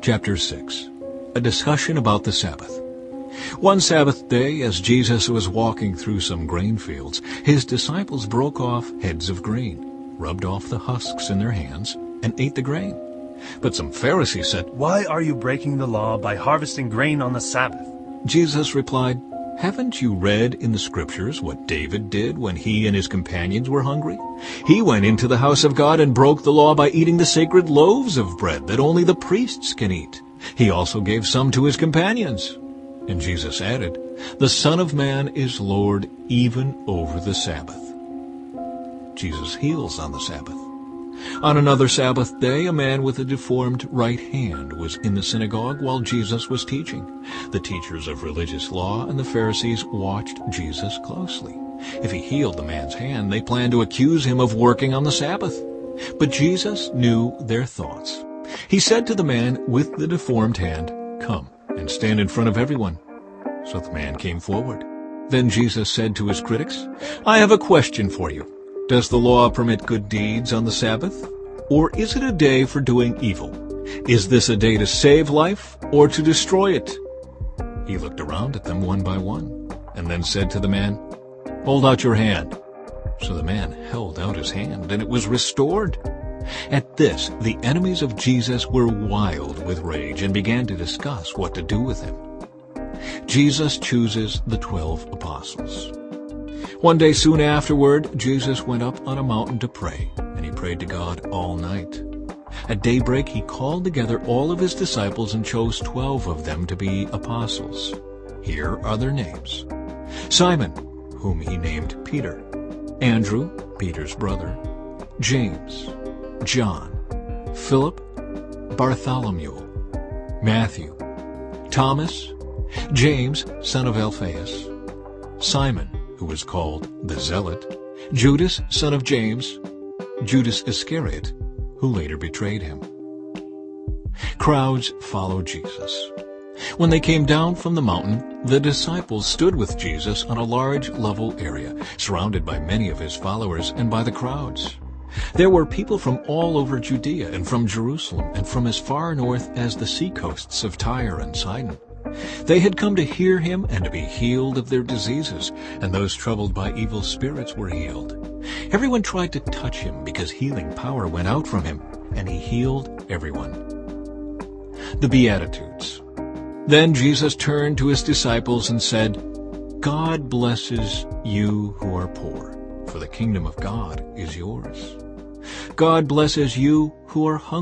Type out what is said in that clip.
Chapter 6. A discussion about the Sabbath. One Sabbath day, as Jesus was walking through some grain fields, his disciples broke off heads of grain, rubbed off the husks in their hands, and ate the grain. But some Pharisees said, "Why are you breaking the law by harvesting grain on the Sabbath?" Jesus replied, "Haven't you read in the Scriptures what David did when he and his companions were hungry? He went into the house of God and broke the law by eating the sacred loaves of bread that only the priests can eat. He also gave some to his companions." And Jesus added, "The Son of Man is Lord even over the Sabbath." Jesus heals on the Sabbath. On another Sabbath day, a man with a deformed right hand was in the synagogue while Jesus was teaching. The teachers of religious law and the Pharisees watched Jesus closely. If he healed the man's hand, they planned to accuse him of working on the Sabbath. But Jesus knew their thoughts. He said to the man with the deformed hand, "Come and stand in front of everyone." So the man came forward. Then Jesus said to his critics, "I have a question for you. Does the law permit good deeds on the Sabbath? Or is it a day for doing evil? Is this a day to save life or to destroy it?" He looked around at them one by one, and then said to the man, "Hold out your hand." So the man held out his hand, and it was restored. At this, the enemies of Jesus were wild with rage and began to discuss what to do with him. Jesus chooses the 12 apostles. One day soon afterward, Jesus went up on a mountain to pray, and he prayed to God all night. At daybreak, he called together all of his disciples and chose 12 of them to be apostles. Here are their names: Simon, whom he named Peter; Andrew, Peter's brother; James; John; Philip; Bartholomew; Matthew; Thomas; James, son of Alphaeus; Simon, who was called the Zealot; Judas, son of James; Judas Iscariot, who later betrayed him. Crowds followed Jesus. When they came down from the mountain, the disciples stood with Jesus on a large level area, surrounded by many of his followers and by the crowds. There were people from all over Judea and from Jerusalem and from as far north as the seacoasts of Tyre and Sidon. They had come to hear him and to be healed of their diseases, and those troubled by evil spirits were healed. Everyone tried to touch him because healing power went out from him, and he healed everyone. The Beatitudes. Then Jesus turned to his disciples and said, "God blesses you who are poor, for the kingdom of God is yours. God blesses you who are hungry,